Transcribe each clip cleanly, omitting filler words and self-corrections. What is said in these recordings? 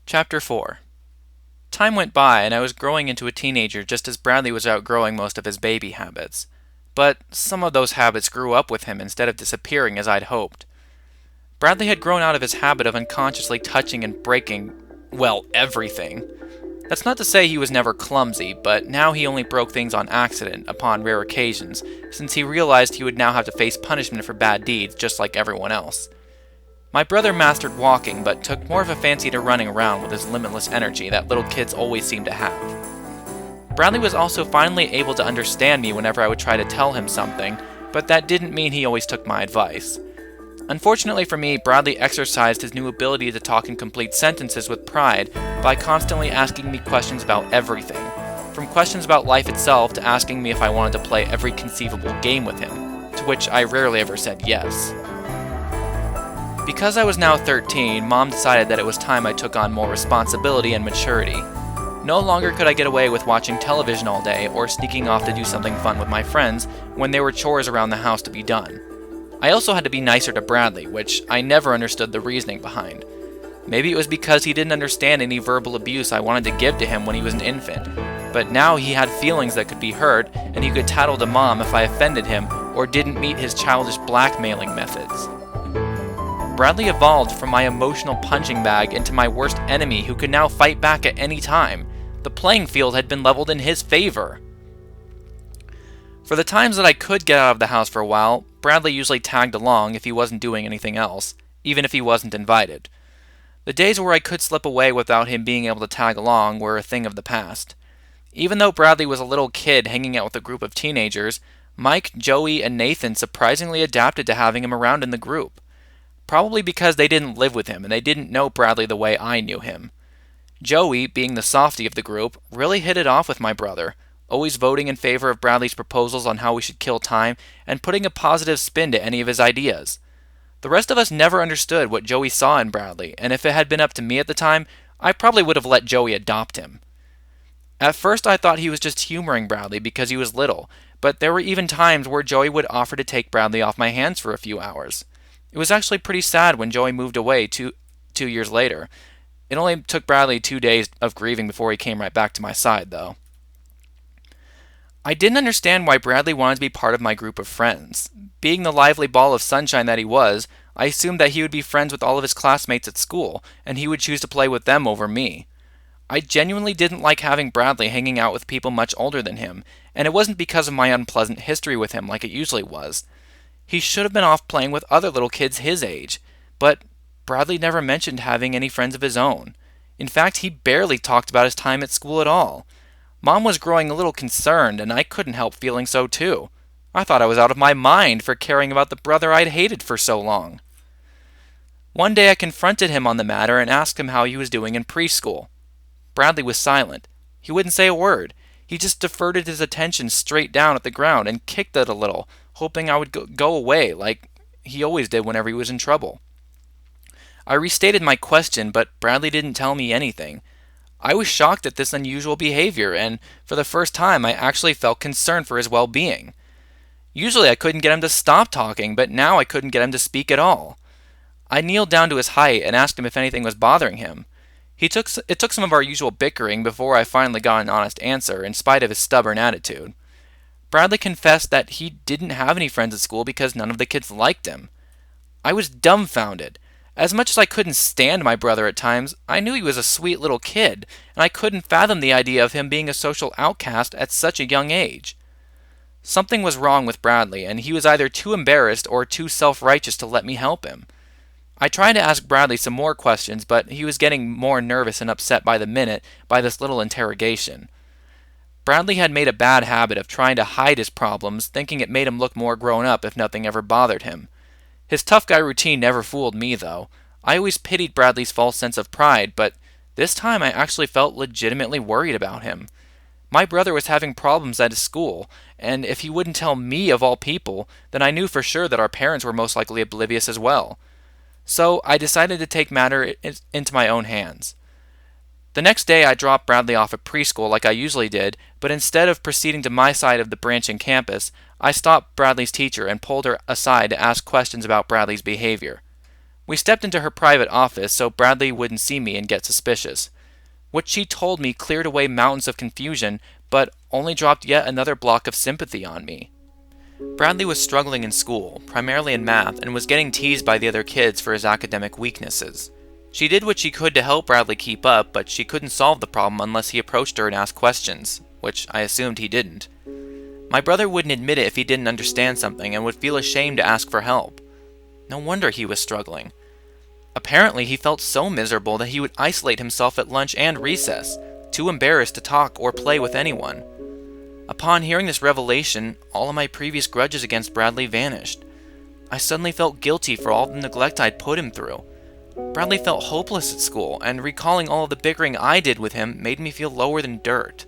Chapter 4. Time went by, and I was growing into a teenager just as Bradley was outgrowing most of his baby habits. But some of those habits grew up with him instead of disappearing as I'd hoped. Bradley had grown out of his habit of unconsciously touching and breaking, well, everything. That's not to say he was never clumsy, but now he only broke things on accident, upon rare occasions, since he realized he would now have to face punishment for bad deeds just like everyone else. My brother mastered walking, but took more of a fancy to running around with his limitless energy that little kids always seem to have. Bradley was also finally able to understand me whenever I would try to tell him something, but that didn't mean he always took my advice. Unfortunately for me, Bradley exercised his new ability to talk in complete sentences with pride by constantly asking me questions about everything, from questions about life itself to asking me if I wanted to play every conceivable game with him, to which I rarely ever said yes. Because I was now 13, Mom decided that it was time I took on more responsibility and maturity. No longer could I get away with watching television all day or sneaking off to do something fun with my friends when there were chores around the house to be done. I also had to be nicer to Bradley, which I never understood the reasoning behind. Maybe it was because he didn't understand any verbal abuse I wanted to give to him when he was an infant, but now he had feelings that could be hurt, and he could tattle to Mom if I offended him or didn't meet his childish blackmailing methods. Bradley evolved from my emotional punching bag into my worst enemy who could now fight back at any time. The playing field had been leveled in his favor. For the times that I could get out of the house for a while, Bradley usually tagged along if he wasn't doing anything else, even if he wasn't invited. The days where I could slip away without him being able to tag along were a thing of the past. Even though Bradley was a little kid hanging out with a group of teenagers, Mike, Joey, and Nathan surprisingly adapted to having him around in the group. Probably because they didn't live with him and they didn't know Bradley the way I knew him. Joey, being the softie of the group, really hit it off with my brother, always voting in favor of Bradley's proposals on how we should kill time and putting a positive spin to any of his ideas. The rest of us never understood what Joey saw in Bradley, and if it had been up to me at the time, I probably would have let Joey adopt him. At first I thought he was just humoring Bradley because he was little, but there were even times where Joey would offer to take Bradley off my hands for a few hours. It was actually pretty sad when Joey moved away two years later. It only took Bradley 2 days of grieving before he came right back to my side, though. I didn't understand why Bradley wanted to be part of my group of friends. Being the lively ball of sunshine that he was, I assumed that he would be friends with all of his classmates at school, and he would choose to play with them over me. I genuinely didn't like having Bradley hanging out with people much older than him, and it wasn't because of my unpleasant history with him like it usually was. He should have been off playing with other little kids his age, but Bradley never mentioned having any friends of his own. In fact, he barely talked about his time at school at all. Mom was growing a little concerned, and I couldn't help feeling so too. I thought I was out of my mind for caring about the brother I'd hated for so long. One day I confronted him on the matter and asked him how he was doing in preschool. Bradley was silent. He wouldn't say a word. He just diverted his attention straight down at the ground and kicked it a little, hoping I would go away like he always did whenever he was in trouble. I restated my question, but Bradley didn't tell me anything. I was shocked at this unusual behavior, and for the first time I actually felt concerned for his well-being. Usually I couldn't get him to stop talking, but now I couldn't get him to speak at all. I kneeled down to his height and asked him if anything was bothering him. It took some of our usual bickering before I finally got an honest answer, in spite of his stubborn attitude. Bradley confessed that he didn't have any friends at school because none of the kids liked him. I was dumbfounded. As much as I couldn't stand my brother at times, I knew he was a sweet little kid, and I couldn't fathom the idea of him being a social outcast at such a young age. Something was wrong with Bradley, and he was either too embarrassed or too self-righteous to let me help him. I tried to ask Bradley some more questions, but he was getting more nervous and upset by the minute by this little interrogation. Bradley had made a bad habit of trying to hide his problems, thinking it made him look more grown up if nothing ever bothered him. His tough guy routine never fooled me, though. I always pitied Bradley's false sense of pride, but this time I actually felt legitimately worried about him. My brother was having problems at his school, and if he wouldn't tell me of all people, then I knew for sure that our parents were most likely oblivious as well. So I decided to take matters into my own hands. The next day I dropped Bradley off at preschool like I usually did, but instead of proceeding to my side of the branching campus, I stopped Bradley's teacher and pulled her aside to ask questions about Bradley's behavior. We stepped into her private office so Bradley wouldn't see me and get suspicious. What she told me cleared away mountains of confusion, but only dropped yet another block of sympathy on me. Bradley was struggling in school, primarily in math, and was getting teased by the other kids for his academic weaknesses. She did what she could to help Bradley keep up, but she couldn't solve the problem unless he approached her and asked questions, which I assumed he didn't. My brother wouldn't admit it if he didn't understand something and would feel ashamed to ask for help. No wonder he was struggling. Apparently, he felt so miserable that he would isolate himself at lunch and recess, too embarrassed to talk or play with anyone. Upon hearing this revelation, all of my previous grudges against Bradley vanished. I suddenly felt guilty for all the neglect I'd put him through. Bradley felt hopeless at school, and recalling all of the bickering I did with him made me feel lower than dirt.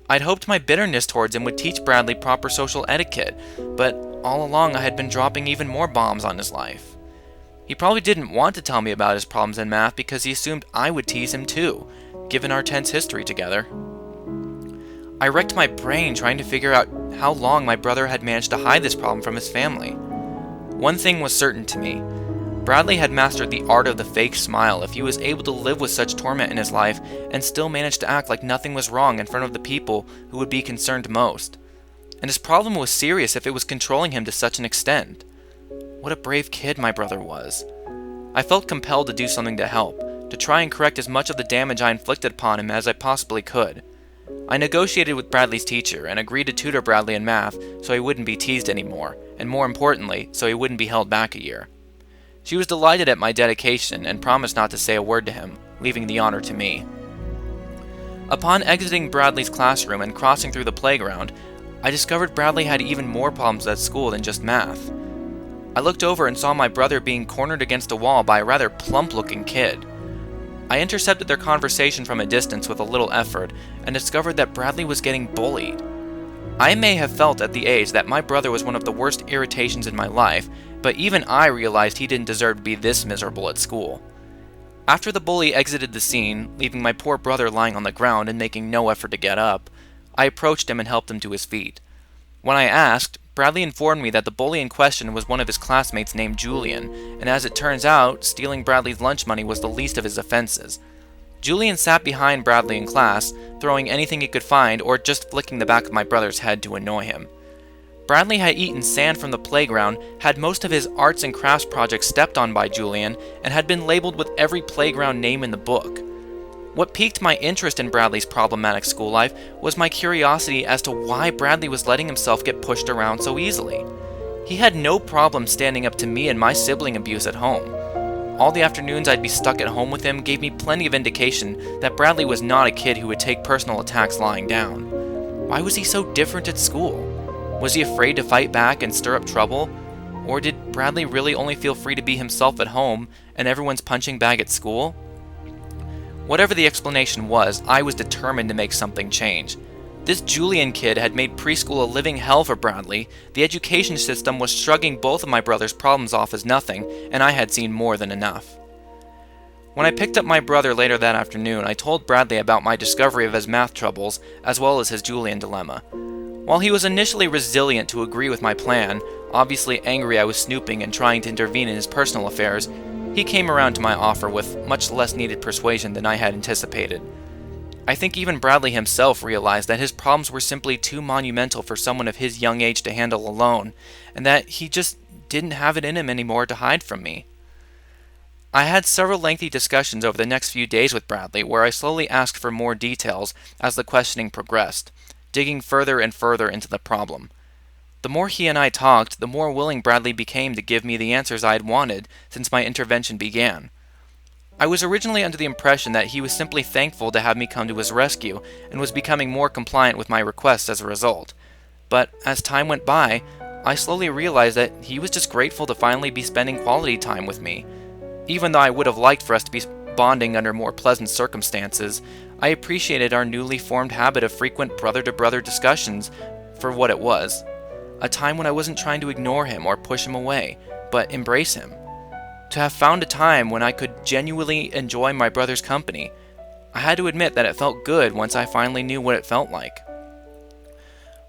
I'd hoped my bitterness towards him would teach Bradley proper social etiquette, but all along I had been dropping even more bombs on his life. He probably didn't want to tell me about his problems in math because he assumed I would tease him too, given our tense history together. I wrecked my brain trying to figure out how long my brother had managed to hide this problem from his family. One thing was certain to me. Bradley had mastered the art of the fake smile if he was able to live with such torment in his life and still manage to act like nothing was wrong in front of the people who would be concerned most. And his problem was serious if it was controlling him to such an extent. What a brave kid my brother was. I felt compelled to do something to help, to try and correct as much of the damage I inflicted upon him as I possibly could. I negotiated with Bradley's teacher and agreed to tutor Bradley in math so he wouldn't be teased anymore, and more importantly, so he wouldn't be held back a year. She was delighted at my dedication and promised not to say a word to him, leaving the honor to me. Upon exiting Bradley's classroom and crossing through the playground, I discovered Bradley had even more problems at school than just math. I looked over and saw my brother being cornered against a wall by a rather plump-looking kid. I intercepted their conversation from a distance with a little effort and discovered that Bradley was getting bullied. I may have felt at the age that my brother was one of the worst irritations in my life, but even I realized he didn't deserve to be this miserable at school. After the bully exited the scene, leaving my poor brother lying on the ground and making no effort to get up, I approached him and helped him to his feet. When I asked, Bradley informed me that the bully in question was one of his classmates named Julian, and as it turns out, stealing Bradley's lunch money was the least of his offenses. Julian sat behind Bradley in class, throwing anything he could find or just flicking the back of my brother's head to annoy him. Bradley had eaten sand from the playground, had most of his arts and crafts projects stepped on by Julian, and had been labeled with every playground name in the book. What piqued my interest in Bradley's problematic school life was my curiosity as to why Bradley was letting himself get pushed around so easily. He had no problem standing up to me and my sibling abuse at home. All the afternoons I'd be stuck at home with him gave me plenty of indication that Bradley was not a kid who would take personal attacks lying down. Why was he so different at school? Was he afraid to fight back and stir up trouble? Or did Bradley really only feel free to be himself at home and everyone's punching bag at school? Whatever the explanation was, I was determined to make something change. This Julian kid had made preschool a living hell for Bradley, the education system was shrugging both of my brother's problems off as nothing, and I had seen more than enough. When I picked up my brother later that afternoon, I told Bradley about my discovery of his math troubles, as well as his Julian dilemma. While he was initially resilient to agree with my plan, obviously angry I was snooping and trying to intervene in his personal affairs, he came around to my offer with much less needed persuasion than I had anticipated. I think even Bradley himself realized that his problems were simply too monumental for someone of his young age to handle alone, and that he just didn't have it in him anymore to hide from me. I had several lengthy discussions over the next few days with Bradley where I slowly asked for more details as the questioning progressed, digging further and further into the problem. The more he and I talked, the more willing Bradley became to give me the answers I had wanted since my intervention began. I was originally under the impression that he was simply thankful to have me come to his rescue and was becoming more compliant with my requests as a result. But as time went by, I slowly realized that he was just grateful to finally be spending quality time with me. Even though I would have liked for us to be bonding under more pleasant circumstances, I appreciated our newly formed habit of frequent brother-to-brother discussions for what it was. A time when I wasn't trying to ignore him or push him away, but embrace him. To have found a time when I could genuinely enjoy my brother's company, I had to admit that it felt good once I finally knew what it felt like.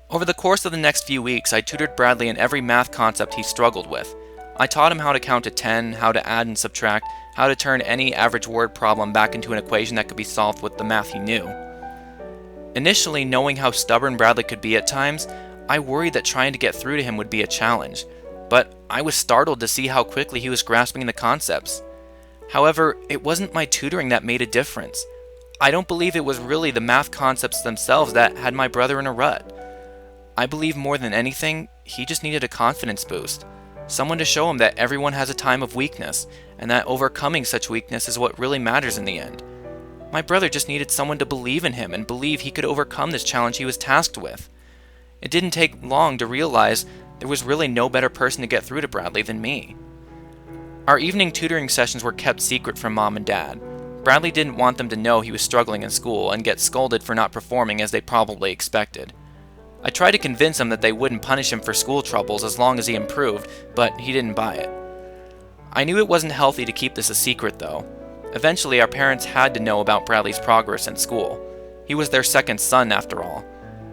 Over the course of the next few weeks, I tutored Bradley in every math concept he struggled with. I taught him how to count to 10, how to add and subtract, how to turn any average word problem back into an equation that could be solved with the math he knew. Initially, knowing how stubborn Bradley could be at times, I worried that trying to get through to him would be a challenge, but I was startled to see how quickly he was grasping the concepts. However, it wasn't my tutoring that made a difference. I don't believe it was really the math concepts themselves that had my brother in a rut. I believe more than anything, he just needed a confidence boost. Someone to show him that everyone has a time of weakness, and that overcoming such weakness is what really matters in the end. My brother just needed someone to believe in him and believe he could overcome this challenge he was tasked with. It didn't take long to realize there was really no better person to get through to Bradley than me. Our evening tutoring sessions were kept secret from Mom and Dad. Bradley didn't want them to know he was struggling in school and get scolded for not performing as they probably expected. I tried to convince him that they wouldn't punish him for school troubles as long as he improved, but he didn't buy it. I knew it wasn't healthy to keep this a secret though. Eventually, our parents had to know about Bradley's progress in school. He was their second son after all.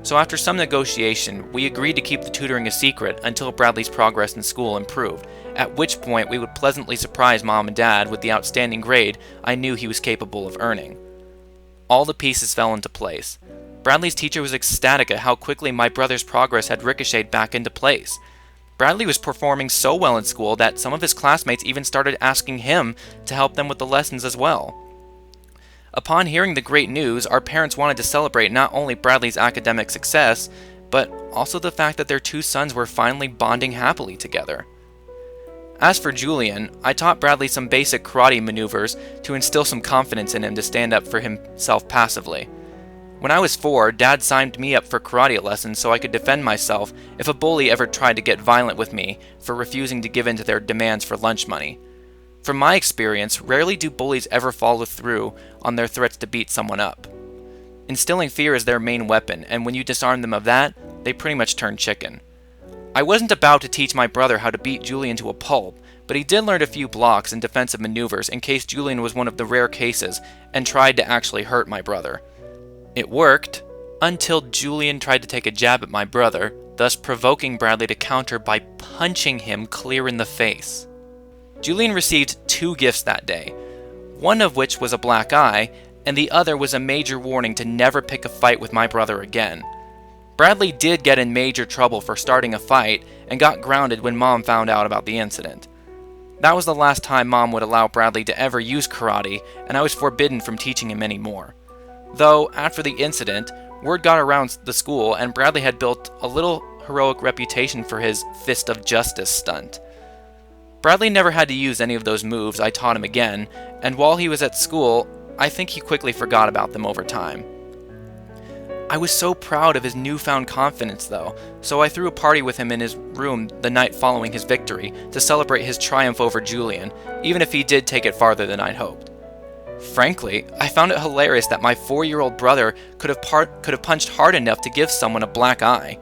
So after some negotiation, we agreed to keep the tutoring a secret until Bradley's progress in school improved, at which point we would pleasantly surprise Mom and Dad with the outstanding grade I knew he was capable of earning. All the pieces fell into place. Bradley's teacher was ecstatic at how quickly my brother's progress had ricocheted back into place. Bradley was performing so well in school that some of his classmates even started asking him to help them with the lessons as well. Upon hearing the great news, our parents wanted to celebrate not only Bradley's academic success, but also the fact that their two sons were finally bonding happily together. As for Julian, I taught Bradley some basic karate maneuvers to instill some confidence in him to stand up for himself passively. When I was 4, Dad signed me up for karate lessons so I could defend myself if a bully ever tried to get violent with me for refusing to give in to their demands for lunch money. From my experience, rarely do bullies ever follow through on their threats to beat someone up. Instilling fear is their main weapon, and when you disarm them of that, they pretty much turn chicken. I wasn't about to teach my brother how to beat Julian to a pulp, but he did learn a few blocks and defensive maneuvers in case Julian was one of the rare cases and tried to actually hurt my brother. It worked, until Julian tried to take a jab at my brother, thus provoking Bradley to counter by punching him clear in the face. Julian received 2 gifts that day, one of which was a black eye, and the other was a major warning to never pick a fight with my brother again. Bradley did get in major trouble for starting a fight and got grounded when Mom found out about the incident. That was the last time Mom would allow Bradley to ever use karate, and I was forbidden from teaching him anymore. Though, after the incident, word got around the school and Bradley had built a little heroic reputation for his fist of justice stunt. Bradley never had to use any of those moves I taught him again, and while he was at school, I think he quickly forgot about them over time. I was so proud of his newfound confidence though, so I threw a party with him in his room the night following his victory to celebrate his triumph over Julian, even if he did take it farther than I'd hoped. Frankly, I found it hilarious that my 4-year-old brother could have punched hard enough to give someone a black eye.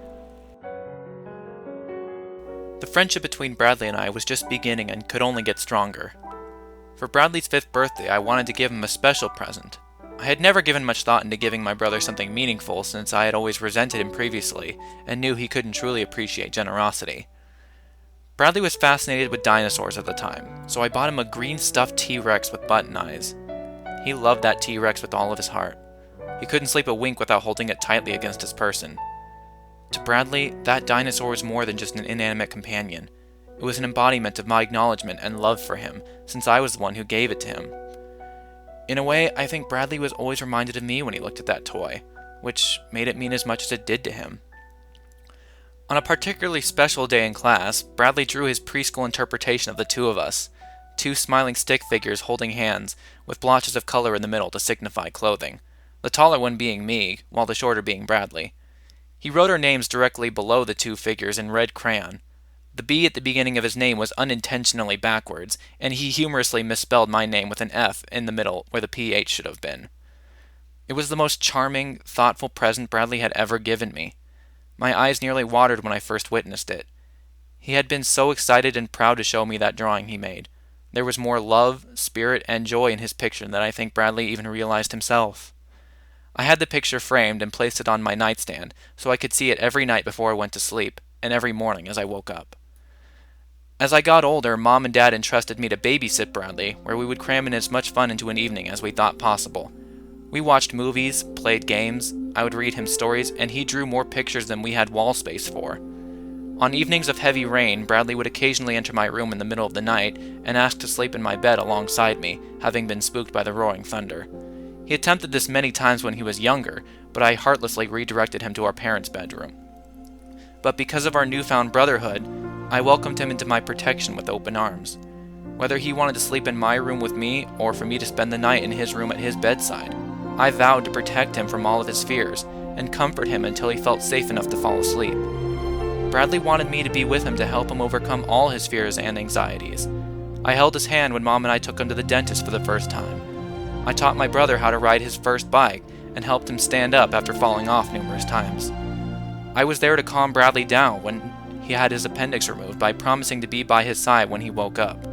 The friendship between Bradley and I was just beginning and could only get stronger. For Bradley's 5th birthday, I wanted to give him a special present. I had never given much thought into giving my brother something meaningful since I had always resented him previously and knew he couldn't truly appreciate generosity. Bradley was fascinated with dinosaurs at the time, so I bought him a green stuffed T-Rex with button eyes. He loved that T-Rex with all of his heart. He couldn't sleep a wink without holding it tightly against his person. To Bradley, that dinosaur was more than just an inanimate companion. It was an embodiment of my acknowledgement and love for him, since I was the one who gave it to him. In a way, I think Bradley was always reminded of me when he looked at that toy, which made it mean as much as it did to him. On a particularly special day in class, Bradley drew his preschool interpretation of the two of us, 2 smiling stick figures holding hands, with blotches of color in the middle to signify clothing, the taller one being me, while the shorter being Bradley. He wrote our names directly below the 2 figures in red crayon. The B at the beginning of his name was unintentionally backwards, and he humorously misspelled my name with an F in the middle where the PH should have been. It was the most charming, thoughtful present Bradley had ever given me. My eyes nearly watered when I first witnessed it. He had been so excited and proud to show me that drawing he made. There was more love, spirit, and joy in his picture than I think Bradley even realized himself. I had the picture framed and placed it on my nightstand so I could see it every night before I went to sleep, and every morning as I woke up. As I got older, Mom and Dad entrusted me to babysit Bradley, where we would cram in as much fun into an evening as we thought possible. We watched movies, played games, I would read him stories, and he drew more pictures than we had wall space for. On evenings of heavy rain, Bradley would occasionally enter my room in the middle of the night and ask to sleep in my bed alongside me, having been spooked by the roaring thunder. He attempted this many times when he was younger, but I heartlessly redirected him to our parents' bedroom. But because of our newfound brotherhood, I welcomed him into my protection with open arms. Whether he wanted to sleep in my room with me or for me to spend the night in his room at his bedside, I vowed to protect him from all of his fears and comfort him until he felt safe enough to fall asleep. Bradley wanted me to be with him to help him overcome all his fears and anxieties. I held his hand when Mom and I took him to the dentist for the first time. I taught my brother how to ride his first bike and helped him stand up after falling off numerous times. I was there to calm Bradley down when he had his appendix removed by promising to be by his side when he woke up.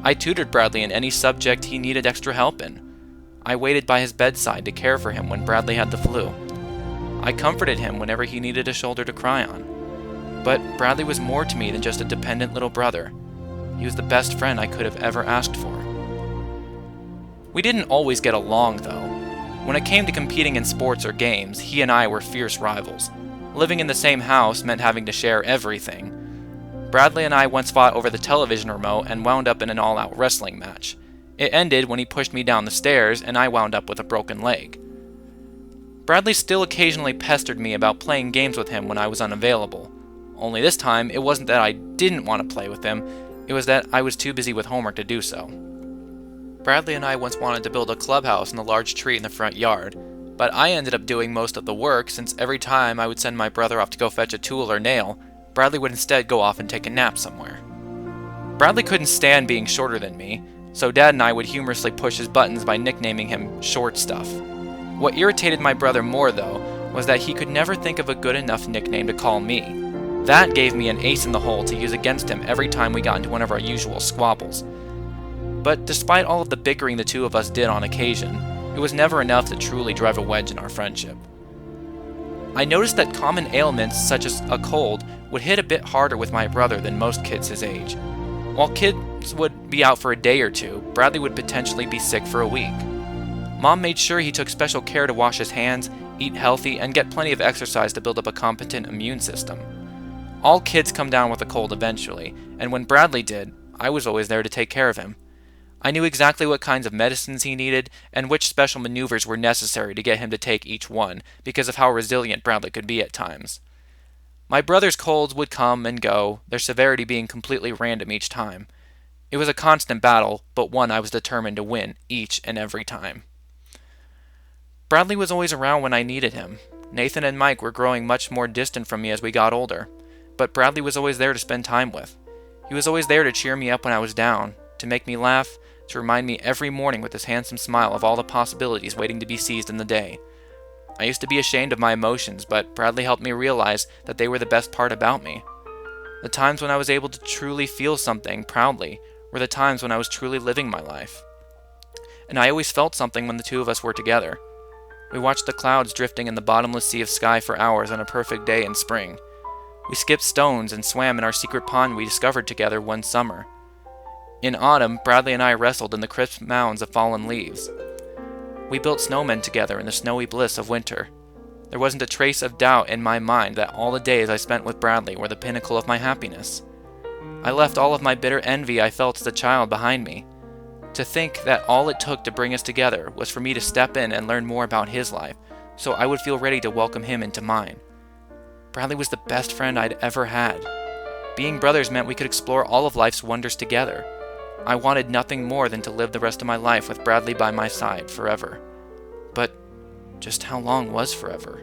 I tutored Bradley in any subject he needed extra help in. I waited by his bedside to care for him when Bradley had the flu. I comforted him whenever he needed a shoulder to cry on. But Bradley was more to me than just a dependent little brother. He was the best friend I could have ever asked for. We didn't always get along, though. When it came to competing in sports or games, he and I were fierce rivals. Living in the same house meant having to share everything. Bradley and I once fought over the television remote and wound up in an all-out wrestling match. It ended when he pushed me down the stairs and I wound up with a broken leg. Bradley still occasionally pestered me about playing games with him when I was unavailable. Only this time, it wasn't that I didn't want to play with him, it was that I was too busy with homework to do so. Bradley and I once wanted to build a clubhouse in the large tree in the front yard, but I ended up doing most of the work since every time I would send my brother off to go fetch a tool or nail, Bradley would instead go off and take a nap somewhere. Bradley couldn't stand being shorter than me, so Dad and I would humorously push his buttons by nicknaming him Short Stuff. What irritated my brother more, though, was that he could never think of a good enough nickname to call me. That gave me an ace in the hole to use against him every time we got into one of our usual squabbles. But despite all of the bickering the two of us did on occasion, it was never enough to truly drive a wedge in our friendship. I noticed that common ailments such as a cold would hit a bit harder with my brother than most kids his age. While kids would be out for a day or two, Bradley would potentially be sick for a week. Mom made sure he took special care to wash his hands, eat healthy, and get plenty of exercise to build up a competent immune system. All kids come down with a cold eventually, and when Bradley did, I was always there to take care of him. I knew exactly what kinds of medicines he needed and which special maneuvers were necessary to get him to take each one because of how resilient Bradley could be at times. My brother's colds would come and go, their severity being completely random each time. It was a constant battle, but one I was determined to win each and every time. Bradley was always around when I needed him. Nathan and Mike were growing much more distant from me as we got older, but Bradley was always there to spend time with. He was always there to cheer me up when I was down, to make me laugh, to remind me every morning with his handsome smile of all the possibilities waiting to be seized in the day. I used to be ashamed of my emotions, but Bradley helped me realize that they were the best part about me. The times when I was able to truly feel something proudly were the times when I was truly living my life. And I always felt something when the two of us were together. We watched the clouds drifting in the bottomless sea of sky for hours on a perfect day in spring. We skipped stones and swam in our secret pond we discovered together one summer. In autumn, Bradley and I wrestled in the crisp mounds of fallen leaves. We built snowmen together in the snowy bliss of winter. There wasn't a trace of doubt in my mind that all the days I spent with Bradley were the pinnacle of my happiness. I left all of my bitter envy I felt as a child behind me. To think that all it took to bring us together was for me to step in and learn more about his life, so I would feel ready to welcome him into mine. Bradley was the best friend I'd ever had. Being brothers meant we could explore all of life's wonders together. I wanted nothing more than to live the rest of my life with Bradley by my side forever. But just how long was forever?